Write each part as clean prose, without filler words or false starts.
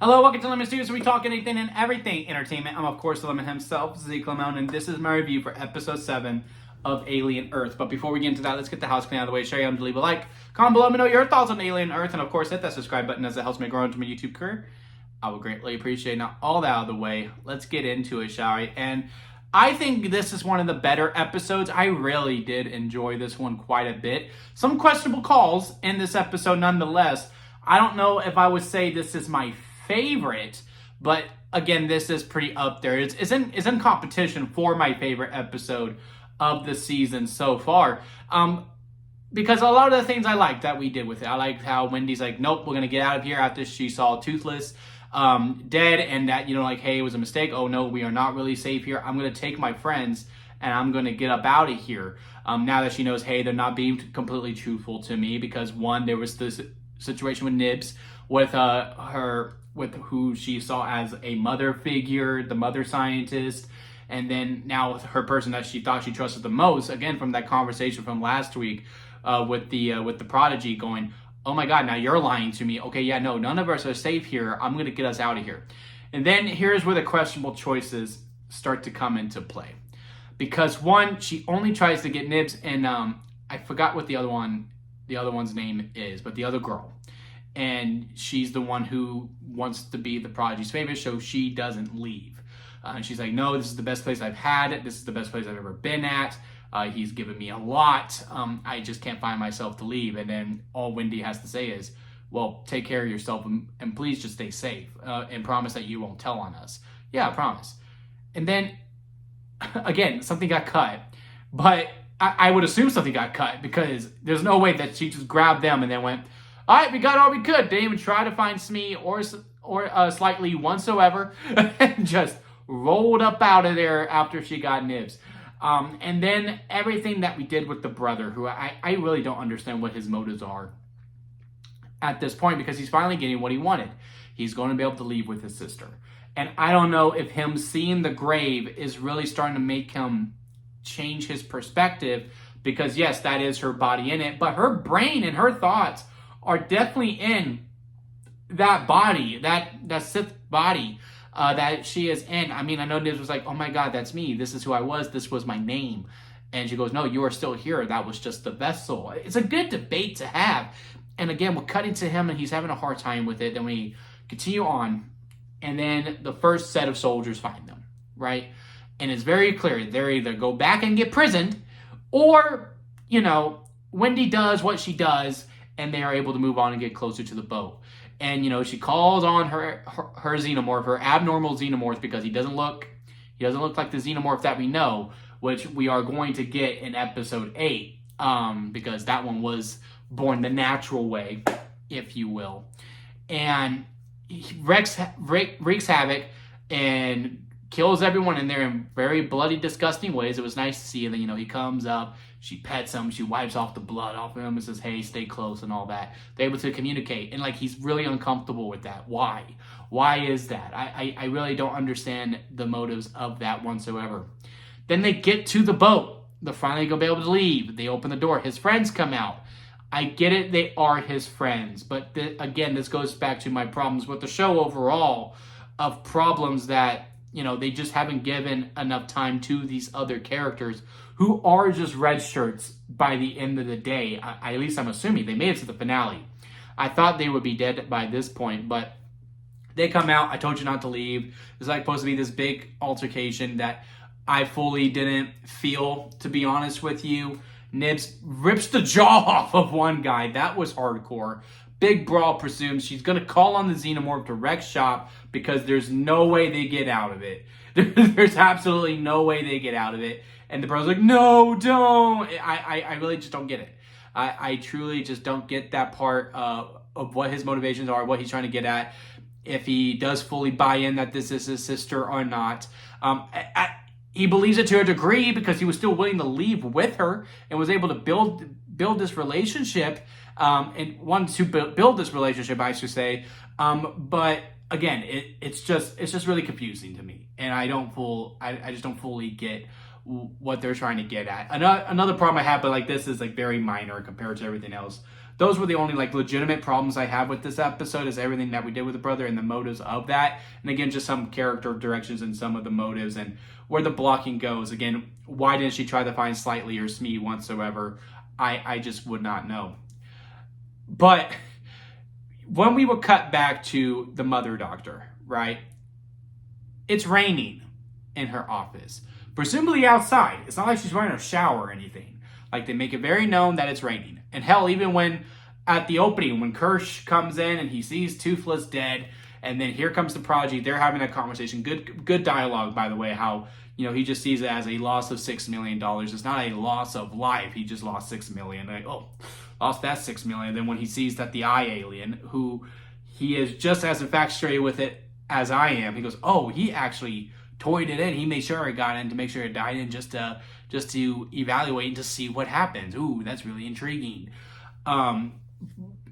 Hello, welcome to Lemon Studios, where we talk anything and everything entertainment. I'm, of course, the Lemon himself, Zeke Lemon, and this is my review for episode 7 of Alien Earth. But before we get into that, let's get the house clean out of the way. Show you how to leave a like, comment below, let me know your thoughts on Alien Earth, and of course, hit that subscribe button as it helps me grow into my YouTube career. I would greatly appreciate it. Now, all that out of the way, let's get into it, shall we? And I think this is one of the better episodes. I really did enjoy this one quite a bit. Some questionable calls in this episode nonetheless. I don't know if I would say this is my favorite, but again, this is pretty up there. It's in competition for my favorite episode of the season so far. Because a lot of the things I liked that we did with it. I liked how Wendy's like, nope, we're going to get out of here after she saw Toothless dead, and that, like, hey, it was a mistake. Oh no, we are not really safe here. I'm going to take my friends and I'm going to get up out of here. Now that she knows, hey, they're not being completely truthful to me, because one, there was this situation with Nibs with with who she saw as a mother figure, the mother scientist, and then now with her person that she thought she trusted the most, again from that conversation from last week with the prodigy going, oh my god, now you're lying to me. Okay, yeah, no, none of us are safe here. I'm going to get us out of here. And then here's where the questionable choices start to come into play. Because one, she only tries to get Nibs, and I forgot what the other one's name is, but the other girl. And she's the one who wants to be the prodigy's favorite, so she doesn't leave. And she's like, no, this is the best place I've had. This is the best place I've ever been at. He's given me a lot. I just can't find myself to leave. And then all Wendy has to say is, well, take care of yourself and please just stay safe and promise that you won't tell on us. Yeah, I promise. And then, again, something got cut. But I would assume something got cut, because there's no way that she just grabbed them and then went, all right, we got all we could. Didn't even try to find Smee or Slightly whatsoever, and just rolled up out of there after she got Nibs. And then everything that we did with the brother, who I really don't understand what his motives are at this point, because he's finally getting what he wanted. He's going to be able to leave with his sister. And I don't know if him seeing the grave is really starting to make him change his perspective, because yes, that is her body in it, but her brain and her thoughts are definitely in that body, that Sith body that she is in. I mean, I know Nibs was like, oh my god, that's me. This is who I was. This was my name. And she goes, no, you are still here. That was just the vessel. It's a good debate to have. And again, we're cutting to him and he's having a hard time with it. Then we continue on. And then the first set of soldiers find them, right? And it's very clear. They're either go back and get prisoned, or, Wendy does what she does and they are able to move on and get closer to the boat. And, she calls on her xenomorph, her abnormal xenomorph, because he doesn't look like the xenomorph that we know, which we are going to get in episode 8, because that one was born the natural way, if you will. And he wreaks havoc and kills everyone in there in very bloody, disgusting ways. It was nice to see. And then, he comes up, she pets him, she wipes off the blood off him and says, hey, stay close and all that. They're able to communicate. And, he's really uncomfortable with that. Why? Why is that? I really don't understand the motives of that whatsoever. Then they get to the boat. They're finally going to be able to leave. They open the door. His friends come out. I get it. They are his friends. But, again, this goes back to my problems with the show overall, of problems that, they just haven't given enough time to these other characters who are just red shirts by the end of the day. At least I'm assuming. They made it to the finale. I thought they would be dead by this point, but they come out. I told you not to leave. It's supposed to be this big altercation that I fully didn't feel, to be honest with you. Nibs rips the jaw off of one guy. That was hardcore. Big brawl presumes. She's going to call on the xenomorph to wreck shop, because there's no way they get out of it. There's absolutely no way they get out of it. And the brother's like, no, don't. I really just don't get it. I truly just don't get that part of what his motivations are, what he's trying to get at. If he does fully buy in that this is his sister or not. He believes it to a degree, because he was still willing to leave with her and was able to build this relationship, and wants to build this relationship, I should say. But again, it's just really confusing to me, and I just don't fully get what they're trying to get at. Another problem I have, but this is very minor compared to everything else. those were the only like legitimate problems I have with this episode, is everything that we did with the brother and the motives of that. And again, just some character directions and some of the motives and where the blocking goes. Again, why didn't she try to find Slightly or Smee whatsoever? I just would not know. But when we would cut back to the mother doctor, right? It's raining in her office, presumably outside. It's not like she's running a shower or anything. Like, they make it very known that it's raining. And hell, even when at the opening, when Kirsch comes in and he sees Toothless dead, and then here comes the Prodigy, they're having a conversation. Good dialogue, by the way, how, you know, he just sees it as a loss of $6 million. It's not a loss of life. He just lost $6 million. Like, oh, lost that $6 million. Then when he sees that the eye alien, who he is just as infatuated with it as I am, he goes, oh, he actually toyed it in. He made sure it got in to make sure it died in, just to evaluate and to see what happens. Ooh, that's really intriguing.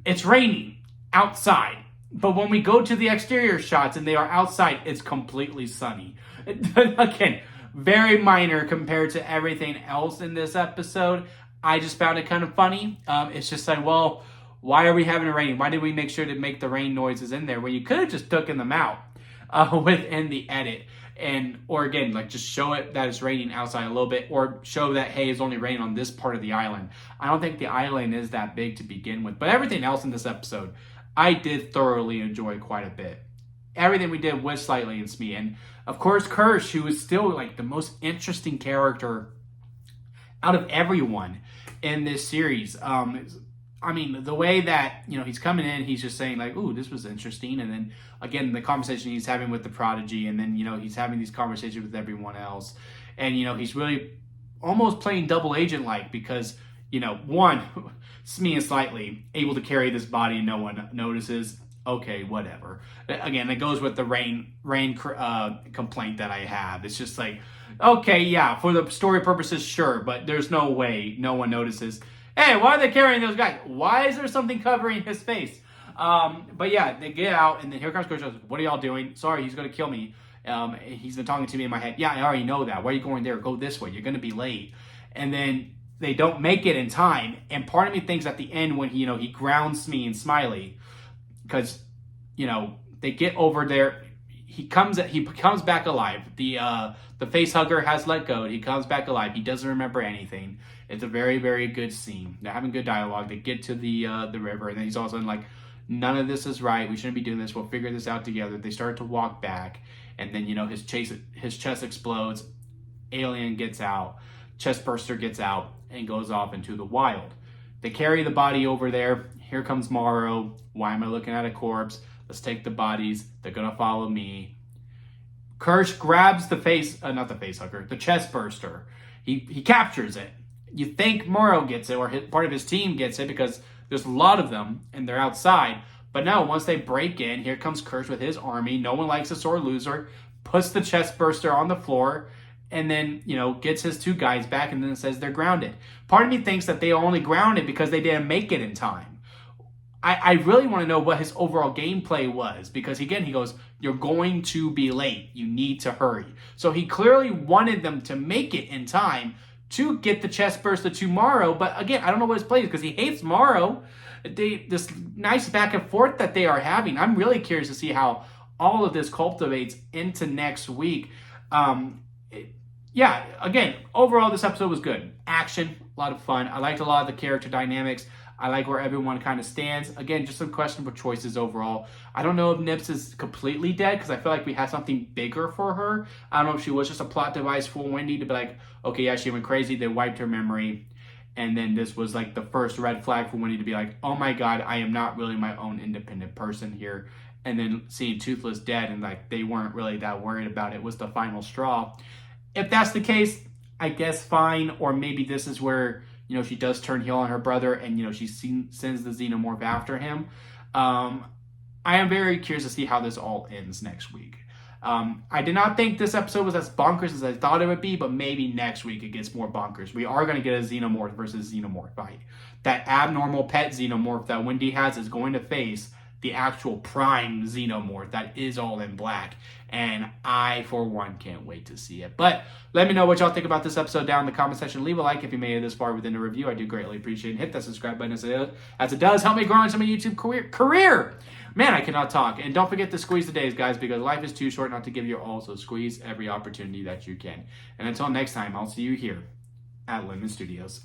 It's raining outside, but when we go to the exterior shots and they are outside, it's completely sunny. Again, very minor compared to everything else in this episode. I just found it kind of funny. It's just like, well, why are we having it raining? Why did we make sure to make the rain noises in there? Well, you could have just taken them out within the edit. Or again, like, just show it that it's raining outside a little bit, or show that, hey, it's only raining on this part of the island. I don't think the island is that big to begin with, but everything else in this episode, I did thoroughly enjoy quite a bit. Everything we did with Slightly and Smee, and of course Kirsch, who is still like the most interesting character out of everyone in this series. I mean, the way that, you know, he's coming in, he's just saying like, ooh, this was interesting. And then again, the conversation he's having with the Prodigy, and then, you know, he's having these conversations with everyone else. And, you know, he's really almost playing double agent like, because, you know, one, Smee and Slightly able to carry this body and no one notices. Okay, whatever. Again, it goes with the rain complaint that I have. It's just like, okay, yeah, for the story purposes, sure, but there's no way no one notices. Hey, why are they carrying those guys? Why is there something covering his face? But yeah, they get out, and then here comes Coach. What are y'all doing? Sorry, he's going to kill me. He's been talking to me in my head. Yeah, I already know that. Why are you going there? Go this way. You're going to be late. And then they don't make it in time. And part of me thinks at the end when he grounds me and Smiley, because, you know, they get over there. He comes back alive. The face hugger has let go. He comes back alive. He doesn't remember anything. It's a very, very good scene. They're having good dialogue. They get to the river, and then he's all of a sudden like, none of this is right. We shouldn't be doing this. We'll figure this out together. They start to walk back, and then, you know, his chest explodes. Alien gets out. Chest burster gets out and goes off into the wild. They carry the body over there. Here comes Morrow. Why am I looking at a corpse? Let's take the bodies. They're gonna follow me. Kirsch grabs the chest burster. He captures it. You think Morrow gets it, or part of his team gets it, because there's a lot of them and they're outside. But no, once they break in, here comes Kirsch with his army. No one likes a sore loser. Puts the chest burster on the floor, and then, you know, gets his two guys back, and then says they're grounded. Part of me thinks that they only grounded because they didn't make it in time. I really want to know what his overall gameplay was, because again, he goes, you're going to be late. You need to hurry. So he clearly wanted them to make it in time to get the chest burster to Morrow. But again, I don't know what his play is, because he hates Morrow. This nice back and forth that they are having. I'm really curious to see how all of this cultivates into next week. Yeah, again, overall, this episode was good. Action, a lot of fun. I liked a lot of the character dynamics. I like where everyone kind of stands. Again, just some questionable choices overall. I don't know if Nips is completely dead, because I feel like we had something bigger for her. I don't know if she was just a plot device for Wendy to be like, okay, yeah, she went crazy. They wiped her memory. And then this was like the first red flag for Wendy to be like, oh my God, I am not really my own independent person here. And then seeing Toothless dead and like they weren't really that worried about it was the final straw. If that's the case, I guess fine. Or maybe this is where, you know, she does turn heel on her brother and, you know, she sends the xenomorph after him. I am very curious to see how this all ends next week. I did not think this episode was as bonkers as I thought it would be, but maybe next week it gets more bonkers. We are going to get a xenomorph versus xenomorph fight. That abnormal pet xenomorph that Wendy has is going to face the actual prime Xenomorph that is all in black. And I, for one, can't wait to see it. But let me know what y'all think about this episode down in the comment section. Leave a like if you made it this far within the review. I do greatly appreciate it. Hit that subscribe button as it does help me grow into my YouTube career. Man, I cannot talk. And don't forget to squeeze the days, guys, because life is too short not to give your all. So squeeze every opportunity that you can. And until next time, I'll see you here at Lemon Studios.